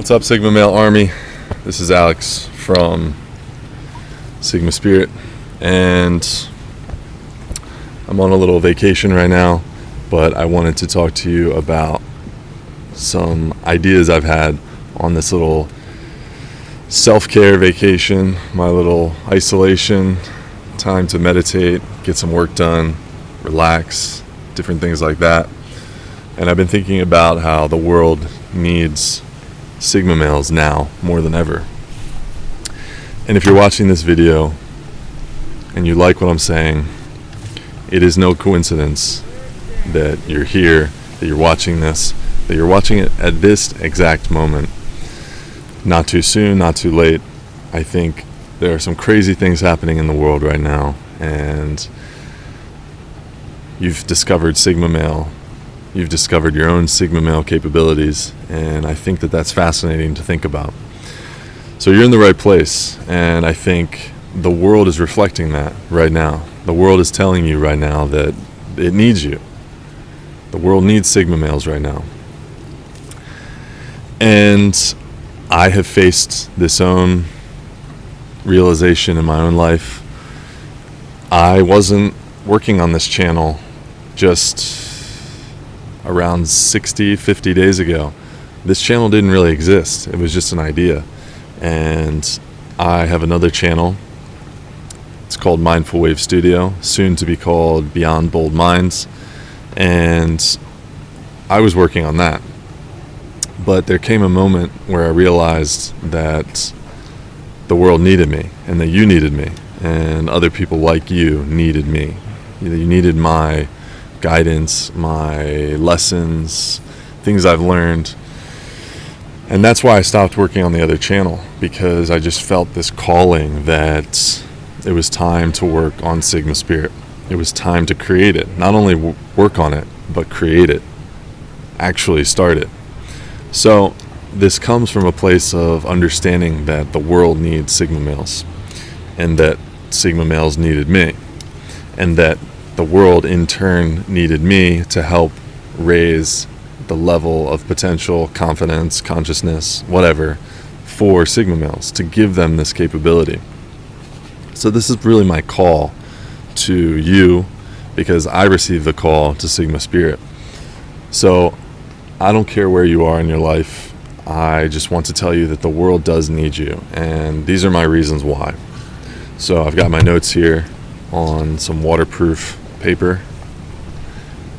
What's up, Sigma Male Army? This is Alex from Sigma Spirit, and I'm on a little vacation right now, but I wanted to talk to you about some ideas I've had on this little self-care vacation, my little isolation, time to meditate, get some work done, relax, different things like that. And I've been thinking about how the world needs Sigma males now more than ever. And if you're watching this video and you like what I'm saying, it is no coincidence that you're here, that you're watching this, that you're watching it at this exact moment. Not too soon, not too late. I think there are some crazy things happening in the world right now, and you've discovered Sigma male. You've discovered your own Sigma male capabilities, and I think that that's fascinating to think about. So you're in the right place, and I think the world is reflecting that right now. The world is telling you right now that it needs you. The world needs Sigma males right now. And I have faced this own realization in my own life. I wasn't working on this channel just around 50 days ago. This channel didn't really exist. It was just an idea. And I have another channel. It's called Mindful Wave Studio, soon to be called Beyond Bold Minds. And I was working on that. But there came a moment where I realized that the world needed me, and that you needed me, and other people like you needed me. You needed my guidance, my lessons, things I've learned. And that's why I stopped working on the other channel, because I just felt this calling that it was time to work on Sigma Spirit. It was time to create it. Not only work on it, but create it. Actually start it. So this comes from a place of understanding that the world needs Sigma males, and that Sigma males needed me, and that the world in turn needed me to help raise the level of potential, confidence, consciousness, whatever, for Sigma males, to give them this capability. So this is really my call to you, because I received the call to Sigma Spirit. So I don't care where you are in your life. I just want to tell you that the world does need you, and these are my reasons why. So I've got my notes here on some waterproof paper.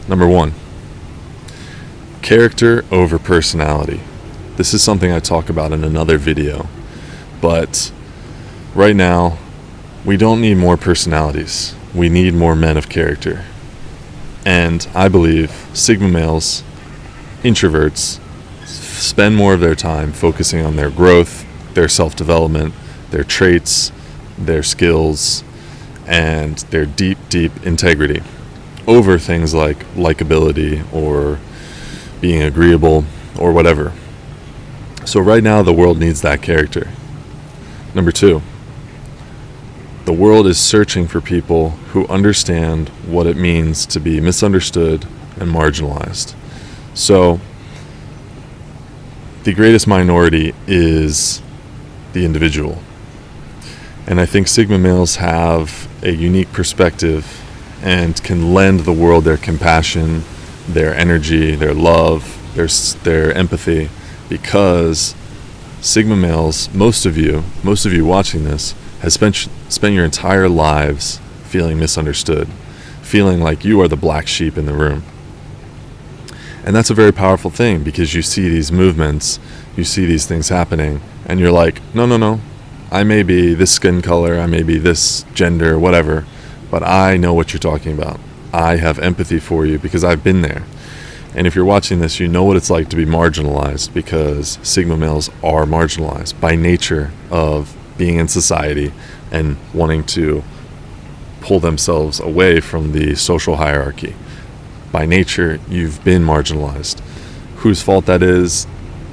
Number 1, character over personality. This is something I talk about in another video, but right now we don't need more personalities. We need more men of character. And I believe Sigma males, introverts, spend more of their time focusing on their growth, their self-development, their traits, their skills, and their deep integrity over things like likability or being agreeable or whatever. So right now the world needs that character. Number 2, the world is searching for people who understand what it means to be misunderstood and marginalized. So the greatest minority is the individual. And I think Sigma males have a unique perspective and can lend the world their compassion, their energy, their love, their empathy, because Sigma males, most of you watching this, has spent your entire lives feeling misunderstood, feeling like you are the black sheep in the room. And that's a very powerful thing, because you see these movements, you see these things happening, and you're like, no, I may be this skin color, I may be this gender, whatever, but I know what you're talking about. I have empathy for you because I've been there. And if you're watching this, you know what it's like to be marginalized, because Sigma males are marginalized by nature of being in society and wanting to pull themselves away from the social hierarchy. By nature, you've been marginalized. Whose fault that is,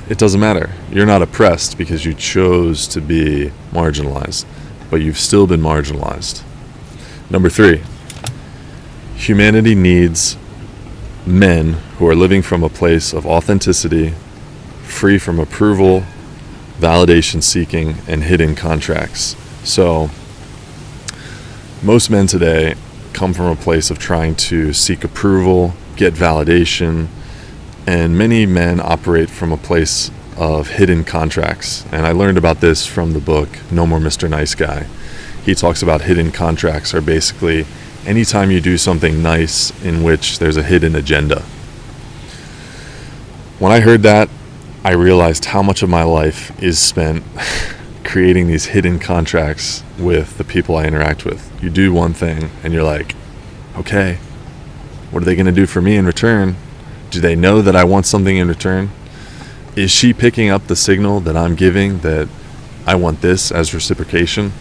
it doesn't matter. You're not oppressed because you chose to be marginalized, but you've still been marginalized. Number 3, humanity needs men who are living from a place of authenticity, free from approval, validation seeking, and hidden contracts. So most men today come from a place of trying to seek approval, get validation, and many men operate from a place of hidden contracts. And I learned about this from the book No More Mr. Nice Guy. He talks about hidden contracts are basically anytime you do something nice in which there's a hidden agenda. When I heard that, I realized how much of my life is spent creating these hidden contracts with the people I interact with. You do one thing and you're like, okay, what are they going to do for me in return? Do they know that I want something in return? Is she picking up the signal that I'm giving that I want this as reciprocation?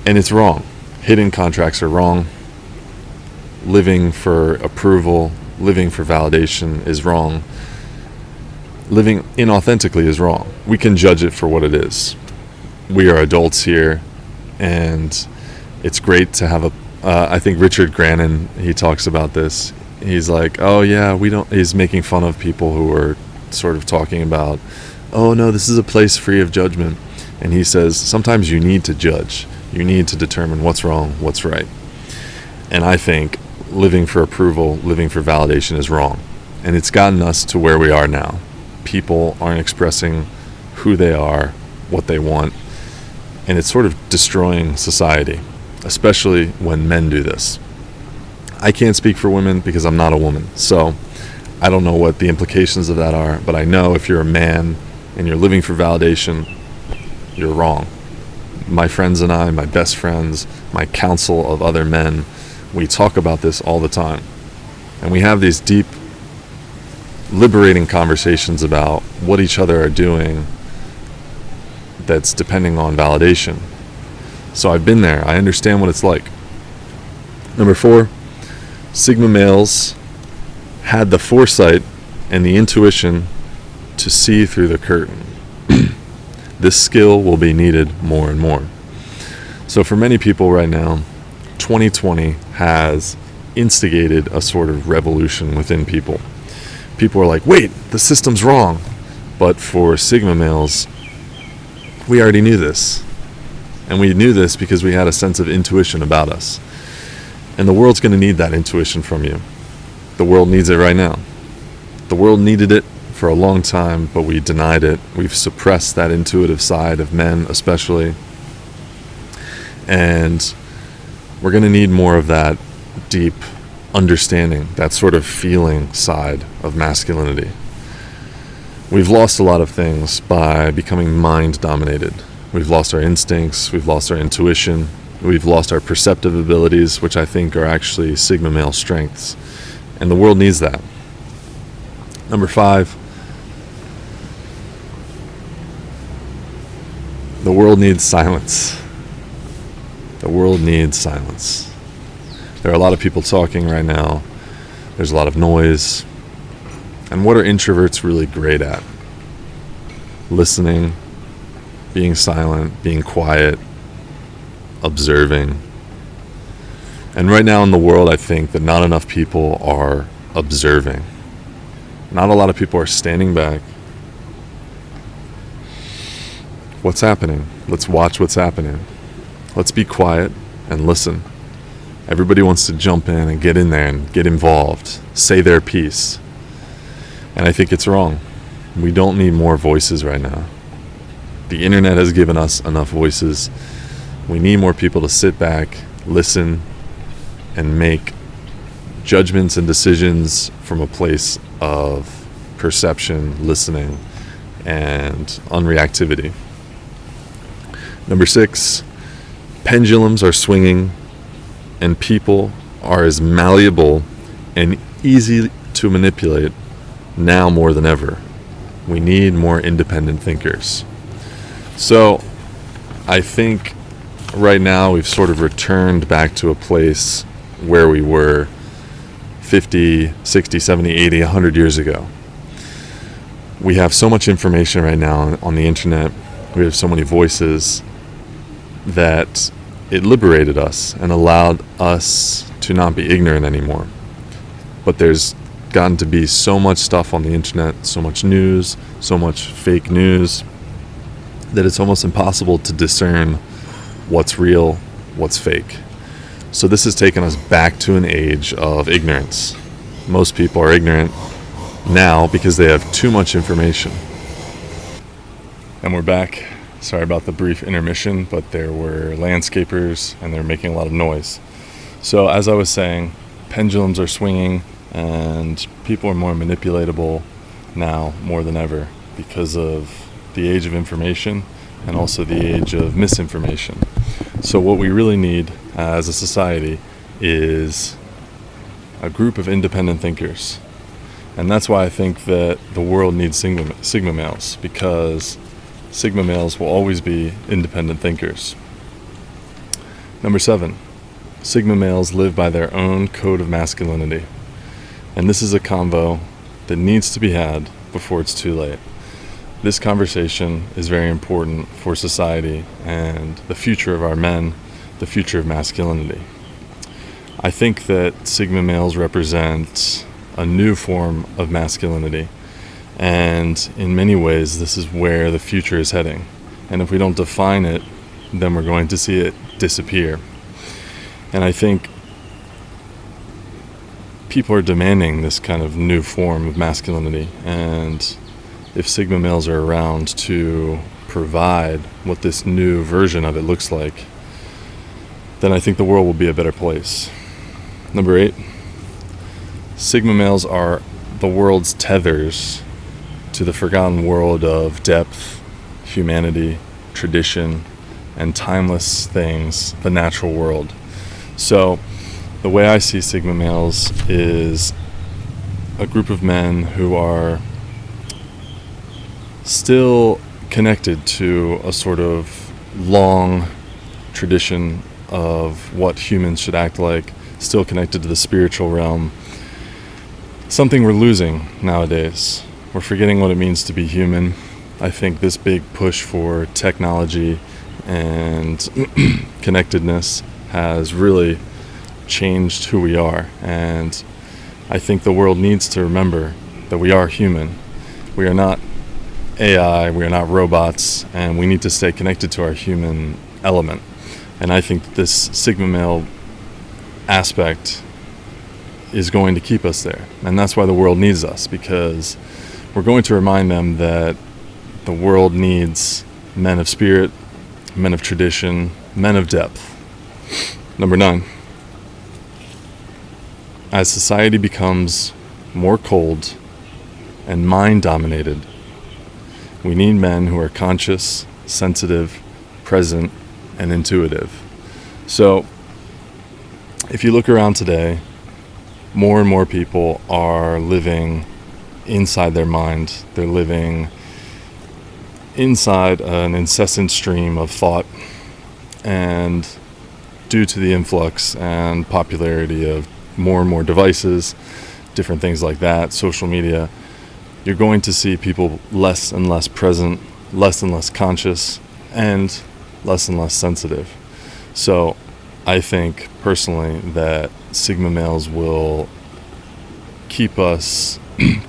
And it's wrong. Hidden contracts are wrong. Living for approval, living for validation is wrong. Living inauthentically is wrong. We can judge it for what it is. We are adults here, and it's great to have I think Richard Grannon, he talks about this. He's like, oh yeah, he's making fun of people who are sort of talking about, oh no, this is a place free of judgment. And he says, sometimes you need to judge. You need to determine what's wrong, what's right. And I think living for approval, living for validation is wrong. And it's gotten us to where we are now. People aren't expressing who they are, what they want, and it's sort of destroying society, especially when men do this. I can't speak for women because I'm not a woman, so I don't know what the implications of that are, but I know if you're a man and you're living for validation, you're wrong. My friends and I, my best friends, my counsel of other men, we talk about this all the time. And we have these deep, liberating conversations about what each other are doing that's depending on validation. So I've been there. I understand what it's like. Number 4, Sigma males had the foresight and the intuition to see through the curtain. This skill will be needed more and more. So for many people right now, 2020 has instigated a sort of revolution within people. People are like, wait, the system's wrong. But for Sigma males, we already knew this. And we knew this because we had a sense of intuition about us. And the world's going to need that intuition from you. The world needs it right now. The world needed it for a long time, but we denied it. We've suppressed that intuitive side of men, especially. And we're going to need more of that deep understanding, that sort of feeling side of masculinity. We've lost a lot of things by becoming mind-dominated. We've lost our instincts, we've lost our intuition, we've lost our perceptive abilities, which I think are actually Sigma male strengths. And the world needs that. Number 5, the world needs silence. The world needs silence. There are a lot of people talking right now. There's a lot of noise. And what are introverts really great at? Listening, being silent, being quiet, observing. And right now in the world, I think that not enough people are observing. Not a lot of people are standing back. What's happening? Let's watch what's happening. Let's be quiet and listen. Everybody wants to jump in and get in there and get involved, say their piece. And I think it's wrong. We don't need more voices right now. The internet has given us enough voices. We need more people to sit back, listen, and make judgments and decisions from a place of perception, listening, and unreactivity. Number 6, pendulums are swinging, and people are as malleable and easy to manipulate now more than ever. We need more independent thinkers. So I think right now we've sort of returned back to a place where we were 50, 60, 70, 80, 100 years ago. We have so much information right now on the internet. We have so many voices that it liberated us and allowed us to not be ignorant anymore. But there's gotten to be so much stuff on the internet, so much news, so much fake news, that it's almost impossible to discern what's real, what's fake. So this has taken us back to an age of ignorance. Most people are ignorant now because they have too much information. And we're back. Sorry about the brief intermission, but there were landscapers and they're making a lot of noise. So as I was saying, pendulums are swinging and people are more manipulatable now more than ever because of the age of information and also the age of misinformation. So what we really need as a society is a group of independent thinkers. And that's why I think that the world needs Sigma males, because Sigma males will always be independent thinkers. Number 7, Sigma males live by their own code of masculinity. And this is a convo that needs to be had before it's too late. This conversation is very important for society and the future of our men, the future of masculinity. I think that Sigma males represent a new form of masculinity, and in many ways this is where the future is heading. And if we don't define it, then we're going to see it disappear. And I think people are demanding this kind of new form of masculinity, and if Sigma males are around to provide what this new version of it looks like, then I think the world will be a better place. Number 8, Sigma males are the world's tethers to the forgotten world of depth, humanity, tradition, and timeless things, the natural world. So the way I see Sigma males is a group of men who are still connected to a sort of long tradition of what humans should act like, still connected to the spiritual realm. Something we're losing nowadays. We're forgetting what it means to be human. I think this big push for technology and connectedness has really changed who we are, and I think the world needs to remember that we are human. We are not AI, we are not robots, and we need to stay connected to our human element. And I think this Sigma male aspect is going to keep us there, and that's why the world needs us, because we're going to remind them that the world needs men of spirit, men of tradition, men of depth. Number 9, as society becomes more cold and mind-dominated, we need men who are conscious, sensitive, present, and intuitive. So, if you look around today, more and more people are living inside their mind. They're living inside an incessant stream of thought, and due to the influx and popularity of more and more devices, different things like that, social media, you're going to see people less and less present, less and less conscious, and less sensitive. So I think personally that Sigma males will keep us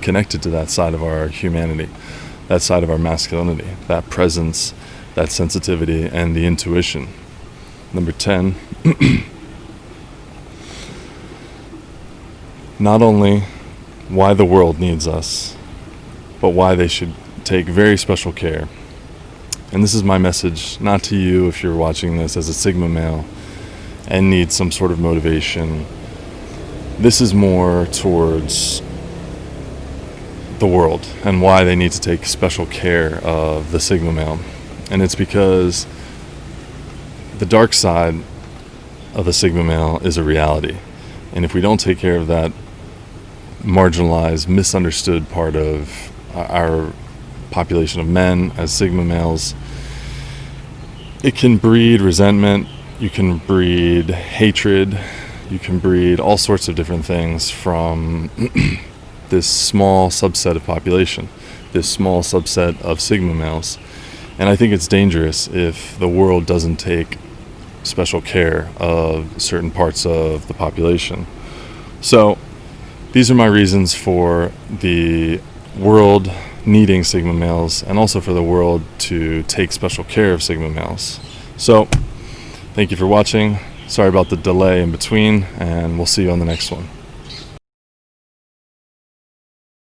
connected to that side of our humanity, that side of our masculinity, that presence, that sensitivity, and the intuition. Number 10, not only why the world needs us, but why they should take very special care. And this is my message, not to you if you're watching this as a Sigma male and need some sort of motivation. This is more towards the world and why they need to take special care of the Sigma male. And it's because the dark side of a Sigma male is a reality. And if we don't take care of that marginalized, misunderstood part of our population of men as Sigma males, it can breed resentment, you can breed hatred, you can breed all sorts of different things from this small subset of population, this small subset of Sigma males. And I think it's dangerous if the world doesn't take special care of certain parts of the population. So these are my reasons for the world needing Sigma males, and also for the world to take special care of Sigma males. So, thank you for watching. Sorry about the delay in between, and we'll see you on the next one.